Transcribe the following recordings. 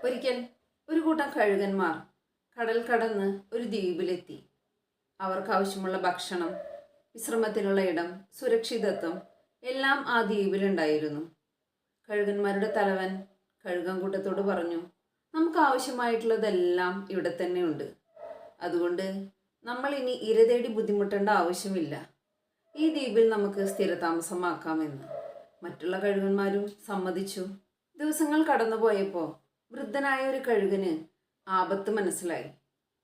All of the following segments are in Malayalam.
ഒരിക്കൽ ഒരു കൂട്ടം കഴുകന്മാർ കടൽ കടന്ന് ഒരു ദ്വീപിലെത്തി. അവർക്ക് ആവശ്യമുള്ള ഭക്ഷണം, വിശ്രമത്തിനുള്ള ഇടം, സുരക്ഷിതത്വം എല്ലാം ആ ദ്വീപിലുണ്ടായിരുന്നു. കഴുകന്മാരുടെ തലവൻ കഴുകൻകൂട്ടത്തോട് പറഞ്ഞു, നമുക്ക് ആവശ്യമായിട്ടുള്ളതെല്ലാം ഇവിടെ തന്നെ ഉണ്ട്. അതുകൊണ്ട് നമ്മൾ ഇനി ഇര തേടി ബുദ്ധിമുട്ടേണ്ട ആവശ്യമില്ല. ഈ ദ്വീപിൽ നമുക്ക് സ്ഥിരതാമസമാക്കാമെന്ന്. മറ്റുള്ള കഴുകന്മാരും സമ്മതിച്ചു. ദിവസങ്ങൾ കടന്നുപോയപ്പോൾ വൃദ്ധനായ ഒരു കഴുകന് ആപത്ത് മനസ്സിലായി.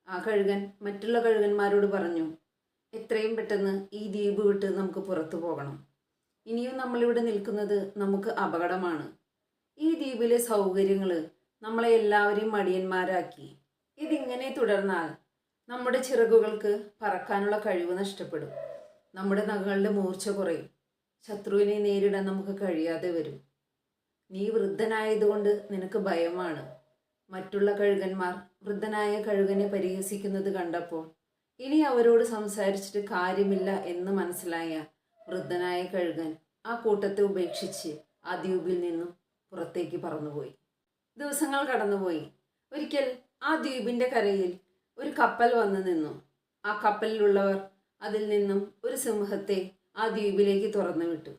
ആ കഴുകൻ മറ്റുള്ള കഴുകന്മാരോട് പറഞ്ഞു, എത്രയും പെട്ടെന്ന് ഈ ദ്വീപ് വിട്ട് നമുക്ക് പുറത്തു പോകണം. ഇനിയും നമ്മളിവിടെ നിൽക്കുന്നത് നമുക്ക് അപകടമാണ്. ഈ ദ്വീപിലെ സൗകര്യങ്ങൾ നമ്മളെ എല്ലാവരെയും മടിയന്മാരാക്കി. ഇതിങ്ങനെ തുടർന്നാൽ നമ്മുടെ ചിറകുകൾക്ക് പറക്കാനുള്ള കഴിവ് നഷ്ടപ്പെടും. നമ്മുടെ നഖങ്ങളുടെ മൂർച്ച കുറയും. ശത്രുവിനെ നേരിടാൻ നമുക്ക് കഴിയാതെ വരും. നീ വൃദ്ധനായതുകൊണ്ട് നിനക്ക് ഭയമാണ്. മറ്റുള്ള കഴുകന്മാർ വൃദ്ധനായ കഴുകനെ പരിഹസിക്കുന്നത് കണ്ടപ്പോൾ ഇനി അവരോട് സംസാരിച്ചിട്ട് കാര്യമില്ല എന്ന് മനസ്സിലായ വൃദ്ധനായ കഴുകൻ ആ കൂട്ടത്തെ ഉപേക്ഷിച്ച് ആ ദ്വീപിൽ നിന്നും പുറത്തേക്ക് പറന്നുപോയി. ദിവസങ്ങൾ കടന്നുപോയി. ഒരിക്കൽ ആ ദ്വീപിന്റെ കരയിൽ ഒരു കപ്പൽ വന്നു നിന്നു. ആ കപ്പലിലുള്ളവർ അതിൽ നിന്നും ഒരു സിംഹത്തെ ആ ദ്വീപിലേക്ക് തുറന്നു വിട്ടു.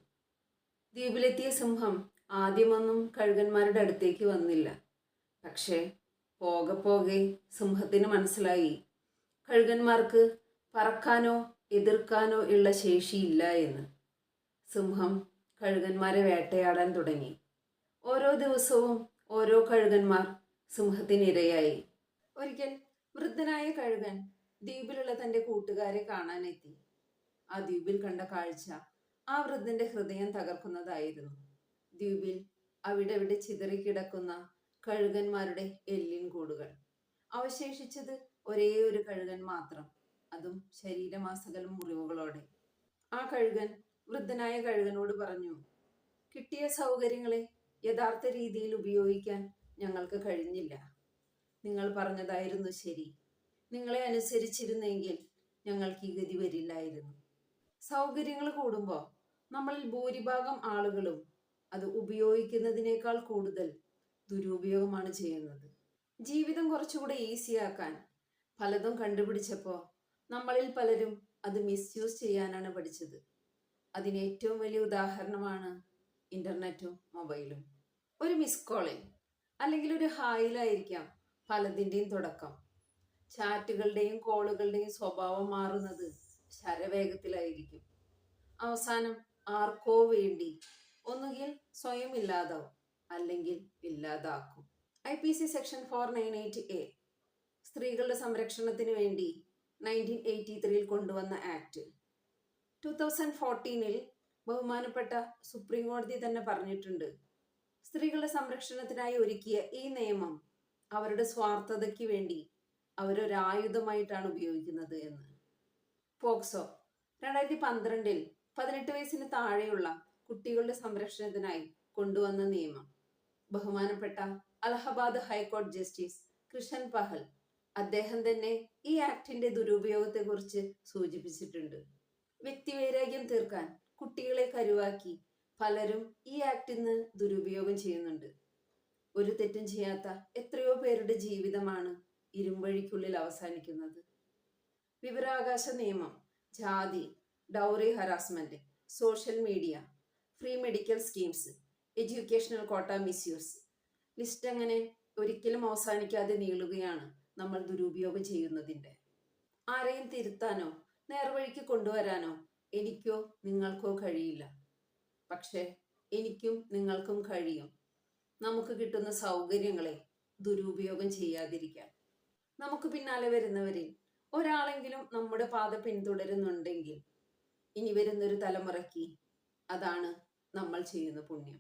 ദ്വീപിലെത്തിയ സിംഹം ആദ്യമൊന്നും കഴുകന്മാരുടെ അടുത്തേക്ക് വന്നില്ല. പക്ഷേ പോകെ പോകെ സിംഹത്തിന് മനസ്സിലായി കഴുകന്മാർക്ക് പറക്കാനോ എതിർക്കാനോ ഉള്ള ശേഷിയില്ല എന്ന്. സിംഹം കഴുകന്മാരെ വേട്ടയാടാൻ തുടങ്ങി. ഓരോ ദിവസവും ഓരോ കഴുകന്മാർ സിംഹത്തിനിരയായി. ഒരിക്കൽ വൃദ്ധനായ കഴുകൻ ദ്വീപിലുള്ള തൻ്റെ കൂട്ടുകാരെ കാണാനെത്തി. ആ ദ്വീപിൽ കണ്ട കാഴ്ച ആ വൃദ്ധന്റെ ഹൃദയം തകർക്കുന്നതായിരുന്നു. ദ്വീപിൽ അവിടെ ചിതറിക്കിടക്കുന്ന കഴുകന്മാരുടെ എല്ലിൻ കൂടുകൾ. അവശേഷിച്ചത് ഒരേ ഒരു കഴുകൻ മാത്രം, അതും ശരീരമാസകലം മുറിവുകളോടെ. ആ കഴുകൻ വൃദ്ധനായ കഴുകനോട് പറഞ്ഞു, കിട്ടിയ സൗകര്യങ്ങളെ യഥാർത്ഥ രീതിയിൽ ഉപയോഗിക്കാൻ ഞങ്ങൾക്ക് കഴിഞ്ഞില്ല. നിങ്ങൾ പറഞ്ഞതായിരുന്നു ശരി. നിങ്ങളെ അനുസരിച്ചിരുന്നെങ്കിൽ ഞങ്ങൾക്ക് ഈ ഗതി വരില്ലായിരുന്നു. സൗകര്യങ്ങൾ കൂടുമ്പോൾ നമ്മളിൽ ഭൂരിഭാഗം ആളുകളും അത് ഉപയോഗിക്കുന്നതിനേക്കാൾ കൂടുതൽ ദുരുപയോഗമാണ് ചെയ്യുന്നത്. ജീവിതം കുറച്ചുകൂടെ ഈസിയാക്കാൻ പലതും കണ്ടുപിടിച്ചപ്പോൾ നമ്മളിൽ പലരും അത് മിസ്യൂസ് ചെയ്യാനാണ് പഠിച്ചത്. അതിന് ഏറ്റവും വലിയ ഉദാഹരണമാണ് ഇൻ്റർനെറ്റും മൊബൈലും. ഒരു മിസ് കോളിൽ അല്ലെങ്കിൽ ഒരു ഹായിലായിരിക്കാം പലതിൻ്റെയും തുടക്കം. ചാറ്റുകളുടെയും കോളുകളുടെയും സ്വഭാവം മാറുന്നത് ശരവേഗത്തിലായിരിക്കും. അവസാനം ആർക്കോ വേണ്ടി ഒന്നുകിൽ സ്വയം ഇല്ലാതാവും, അല്ലെങ്കിൽ ഇല്ലാതാക്കും. IPC സെക്ഷൻ 498A സ്ത്രീകളുടെ സംരക്ഷണത്തിന് വേണ്ടി 1983 കൊണ്ടുവന്ന ആക്ട്. 2014 ബഹുമാനപ്പെട്ട സുപ്രീം കോടതി തന്നെ പറഞ്ഞിട്ടുണ്ട്, സ്ത്രീകളുടെ സംരക്ഷണത്തിനായി ഒരുക്കിയ ഈ നിയമം അവരുടെ സ്വാർത്ഥതയ്ക്ക് വേണ്ടി അവരൊരായുധമായിട്ടാണ് ഉപയോഗിക്കുന്നത് എന്ന്. പോക്സോ 2012 18 വയസ്സിന് താഴെയുള്ള കുട്ടികളുടെ സംരക്ഷണത്തിനായി കൊണ്ടുവന്ന നിയമം. ബഹുമാനപ്പെട്ട അലഹബാദ് ഹൈക്കോടതി ജസ്റ്റിസ് കൃഷൻ പഹൽ അദ്ദേഹം തന്നെ ഈ ആക്ടിന്റെ ദുരുപയോഗത്തെക്കുറിച്ച് സൂചിപ്പിച്ചിട്ടുണ്ട്. വ്യക്തിവൈരാഗ്യം തീർക്കാൻ കുട്ടികളെ കരുവാക്കി പലരും ഈ ആക്ടിന്ന് ദുരുപയോഗം ചെയ്യുന്നുണ്ട്. ഒരു തെറ്റും ചെയ്യാത്ത എത്രയോ പേരുടെ ജീവിതമാണ് ഇരുമ്പഴിക്കുള്ളിൽ അവസാനിക്കുന്നത്. വിവരാവകാശ നിയമം, ജാതി, dowry harassment, social media, free medical schemes, educational കോട്ട മിസ്യൂസ്, ലിസ്റ്റ് അങ്ങനെ ഒരിക്കലും അവസാനിക്കാതെ നീളുകയാണ് നമ്മൾ ദുരുപയോഗം ചെയ്യുന്നതിൻ്റെ. ആരെയും തിരുത്താനോ നേർവഴിക്ക് കൊണ്ടുവരാനോ എനിക്കോ നിങ്ങൾക്കോ കഴിയില്ല. പക്ഷേ എനിക്കും നിങ്ങൾക്കും കഴിയും നമുക്ക് കിട്ടുന്ന സൗകര്യങ്ങളെ ദുരുപയോഗം ചെയ്യാതിരിക്കാൻ. നമുക്ക് പിന്നാലെ വരുന്നവരിൽ ഒരാളെങ്കിലും നമ്മുടെ പാത പിന്തുടരുന്നുണ്ടെങ്കിൽ ഇനി വരുന്നൊരു തലമുറയ്ക്ക് അതാണ് നമ്മൾ ചെയ്യുന്ന പുണ്യം.